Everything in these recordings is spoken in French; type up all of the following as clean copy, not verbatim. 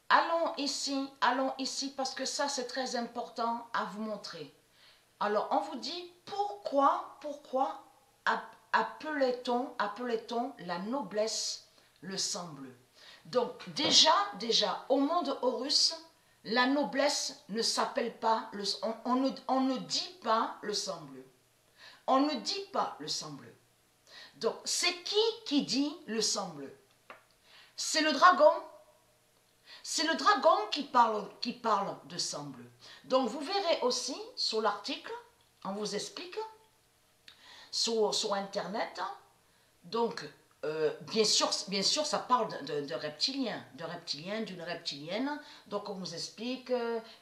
allons ici parce que ça c'est très important à vous montrer. Alors on vous dit pourquoi appelait-on la noblesse le sang bleu. Donc déjà, au monde Horus, la noblesse ne s'appelle pas, on ne dit pas le sang bleu. On ne dit pas le sang bleu. Donc c'est qui dit le sang bleu? C'est le dragon. C'est le dragon qui parle de sang bleu. Donc vous verrez aussi sur l'article, on vous explique, sur Internet. Donc, bien sûr, ça parle de reptiliens, d'une reptilienne. Donc, on vous explique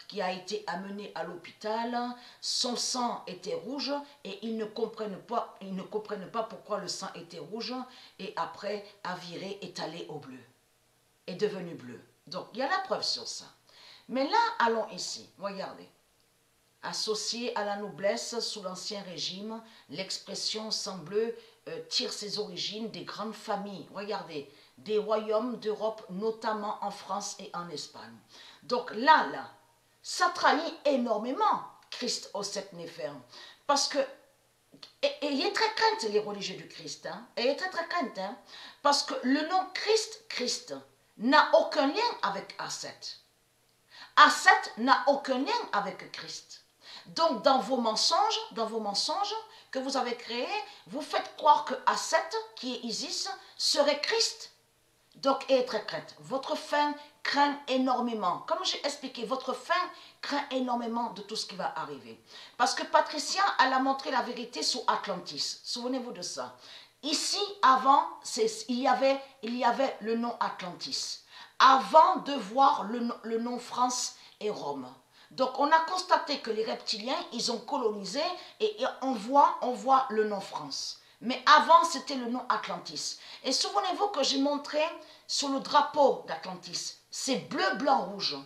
qui a été amené à l'hôpital, son sang était rouge et ils ne comprennent pas pourquoi le sang était rouge et après a viré, est allé au bleu, est devenu bleu. Donc, il y a la preuve sur ça. Mais là, allons ici, regardez. Associé à la noblesse sous l'Ancien Régime, l'expression sang bleu tire ses origines des grandes familles, regardez, des royaumes d'Europe, notamment en France et en Espagne. Donc là, ça trahit énormément Christ au sept néphers. Parce que, ayez très crainte les religieux du Christ, hein, ayez très crainte, hein, parce que le nom Christ, n'a aucun lien avec Asset. Asset n'a aucun lien avec Christ. Donc, dans vos mensonges que vous avez créés, vous faites croire que Asset, qui est Isis, serait Christ. Donc, ayez très crainte. Votre fin craint énormément. Comme j'ai expliqué, votre fin craint énormément de tout ce qui va arriver. Parce que Patricia, elle a montré la vérité sur Atlantis. Souvenez-vous de ça. Ici, avant, il y avait le nom Atlantis. Avant de voir le nom France et Rome. Donc, on a constaté que les reptiliens, ils ont colonisé et on voit le nom France. Mais avant, c'était le nom Atlantis. Et souvenez-vous que j'ai montré sur le drapeau d'Atlantis, c'est bleu, blanc, rouge.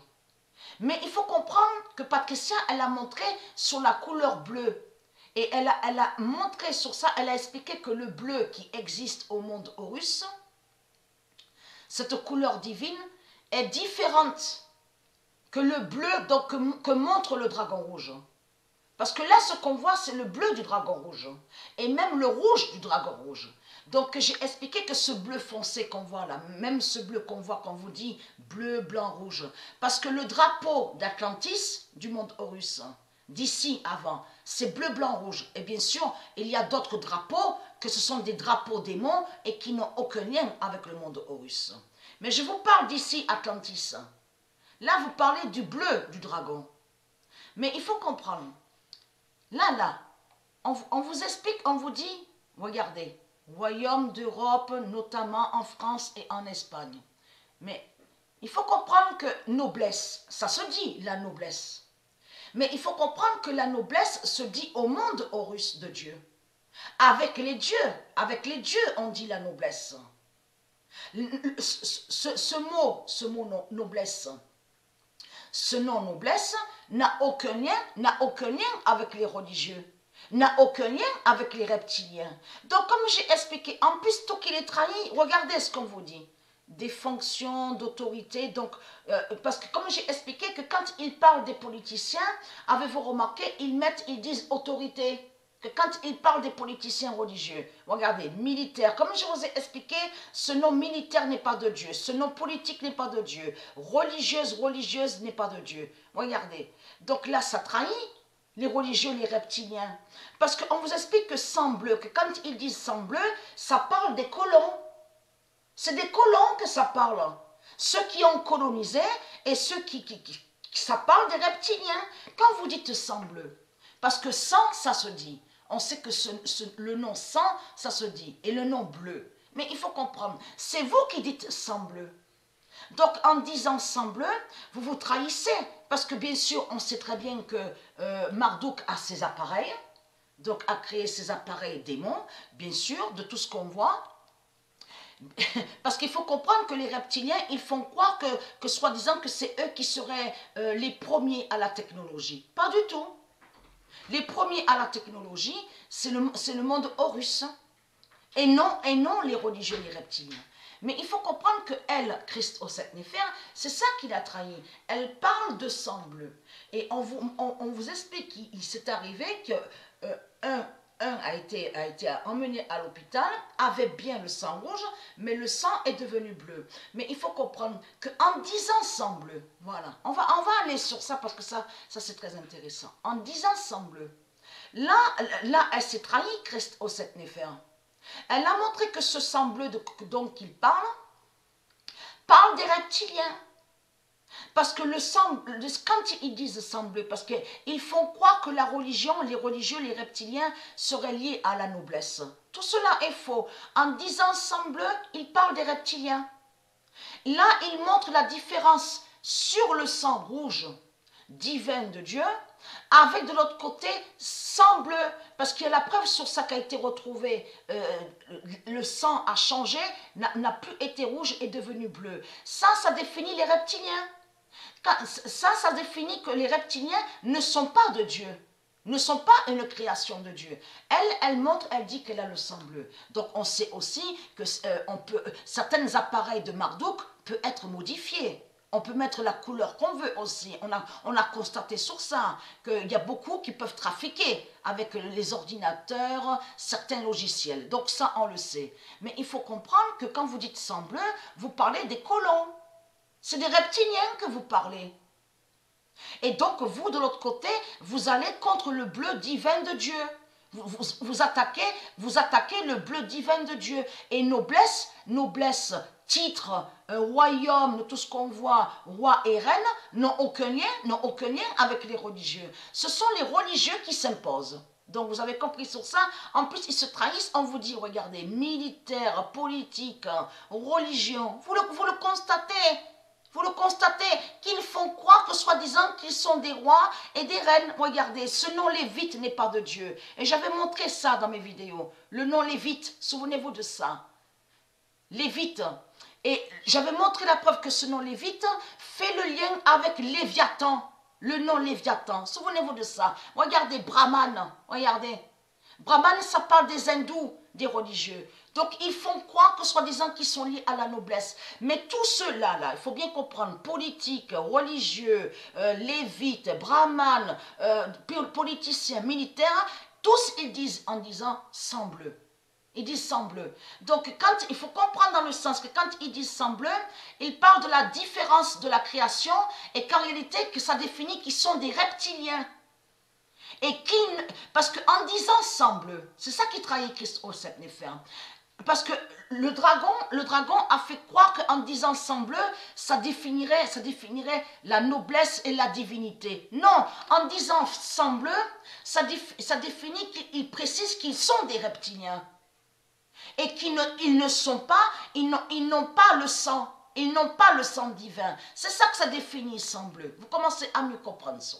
Mais il faut comprendre que Patricia, elle a montré sur la couleur bleue. Et elle a montré sur ça, elle a expliqué que le bleu qui existe au monde Horus, cette couleur divine, est différente que le bleu donc, que montre le dragon rouge. Parce que là, ce qu'on voit, c'est le bleu du dragon rouge. Et même le rouge du dragon rouge. Donc, j'ai expliqué que ce bleu foncé qu'on voit là, même ce bleu qu'on voit, qu'on vous dit, bleu, blanc, rouge. Parce que le drapeau d'Atlantis, du monde Horus, d'ici avant, c'est bleu, blanc, rouge. Et bien sûr, il y a d'autres drapeaux que ce sont des drapeaux démons et qui n'ont aucun lien avec le monde Horus. Mais je vous parle d'ici Atlantis. Là, vous parlez du bleu du dragon. Mais il faut comprendre. Là, on vous explique, on vous dit, regardez, royaume d'Europe, notamment en France et en Espagne. Mais il faut comprendre que noblesse, ça se dit la noblesse. Mais il faut comprendre que la noblesse se dit au monde Horus de Dieu. Avec les dieux, on dit la noblesse. Ce mot noblesse, ce nom noblesse n'a aucun lien avec les religieux, n'a aucun lien avec les reptiliens. Donc, comme j'ai expliqué, en plus, tout qu'il est trahi, regardez ce qu'on vous dit. Des fonctions d'autorité, donc, parce que comme j'ai expliqué que quand ils parlent des politiciens, avez-vous remarqué, ils disent autorité. Que quand ils parlent des politiciens religieux, regardez, militaire, comme je vous ai expliqué, ce nom militaire n'est pas de Dieu, ce nom politique n'est pas de Dieu, religieuse n'est pas de Dieu. Regardez, donc là, ça trahit les religieux, les reptiliens. Parce qu'on vous explique que sang bleu, que quand ils disent sang bleu, ça parle des colons. C'est des colons que ça parle. Ceux qui ont colonisé et ceux ça parle des reptiliens. Quand vous dites sang bleu, parce que sang, ça se dit. On sait que le nom sang, ça se dit. Et le nom bleu. Mais il faut comprendre, c'est vous qui dites sang bleu. Donc, en disant sang bleu, vous vous trahissez. Parce que, bien sûr, on sait très bien que Marduk a ses appareils. Donc, a créé ses appareils démons, bien sûr, de tout ce qu'on voit. Parce qu'il faut comprendre que les reptiliens, ils font croire que soi-disant que c'est eux qui seraient les premiers à la technologie. Pas du tout. Les premiers à la technologie, c'est le monde Horus. Et non les religieux, les reptiliens. Mais il faut comprendre que elle, Christ au sept néphère, c'est ça qui l'a trahi. Elle parle de sang bleu. Et on vous explique qu'il s'est arrivé que un a été emmené à l'hôpital, avait bien le sang rouge, mais le sang est devenu bleu. Mais il faut comprendre qu'en disant sang bleu, voilà, on va aller sur ça parce que ça c'est très intéressant. En disant sang bleu, là elle s'est trahi, Christ au sept néphère. Elle a montré que ce sang bleu dont il parle des reptiliens. Parce que le sang, quand ils disent sang bleu, parce qu'ils font croire que la religion, les religieux, les reptiliens seraient liés à la noblesse. Tout cela est faux. En disant sang bleu, ils parlent des reptiliens. Là, ils montrent la différence sur le sang rouge divin de Dieu, avec de l'autre côté sang bleu, parce qu'il y a la preuve sur ça qui a été retrouvé, le sang a changé, n'a plus été rouge et est devenu bleu. Ça définit les reptiliens. Ça définit que les reptiliens ne sont pas de Dieu, ne sont pas une création de Dieu. Elle montre, elle dit qu'elle a le sang bleu. Donc on sait aussi que certains appareils de Marduk peuvent être modifiés. On peut mettre la couleur qu'on veut aussi. On a constaté sur ça qu'il y a beaucoup qui peuvent trafiquer avec les ordinateurs, certains logiciels. Donc ça, on le sait. Mais il faut comprendre que quand vous dites sang bleu, vous parlez des colons. C'est des reptiliens que vous parlez. Et donc, vous, de l'autre côté, vous allez contre le bleu divin de Dieu. Vous attaquez le bleu divin de Dieu. Et noblesse, titre, royaume, tout ce qu'on voit, roi et reine, n'ont aucun lien avec les religieux. Ce sont les religieux qui s'imposent. Donc vous avez compris sur ça. En plus, ils se trahissent. On vous dit, regardez, militaire, politique, religion. Vous le constatez. Vous le constatez, qu'ils font croire que soi-disant qu'ils sont des rois et des reines. Regardez, ce nom lévite n'est pas de Dieu. Et j'avais montré ça dans mes vidéos. Le nom lévite, souvenez-vous de ça. Lévite. Et j'avais montré la preuve que ce nom lévite fait le lien avec Léviathan. Le nom Léviathan. Souvenez-vous de ça. Regardez, Brahman. Regardez. Brahman, ça parle des hindous, des religieux. Donc, ils font croire que soi-disant qu'ils sont liés à la noblesse. Mais tous ceux-là, il faut bien comprendre, politiques, religieux, lévites, brahmanes, politiciens, militaires, tous ils disent en disant sang bleu. Ils disent sang bleu. Donc, il faut comprendre dans le sens que quand ils disent sang bleu, ils parlent de la différence de la création et qu'en réalité, que ça définit qu'ils sont des reptiliens. Parce qu'en disant sang bleu, c'est ça qui trahit Christ au sept néphère. Parce que le dragon a fait croire qu'en disant sang bleu, ça définirait la noblesse et la divinité. Non, en disant sang bleu, ça définit qu'il précise qu'ils sont des reptiliens. Et qu'ils n'ont pas le sang. Ils n'ont pas le sang divin. C'est ça que ça définit sang bleu. Vous commencez à mieux comprendre ça.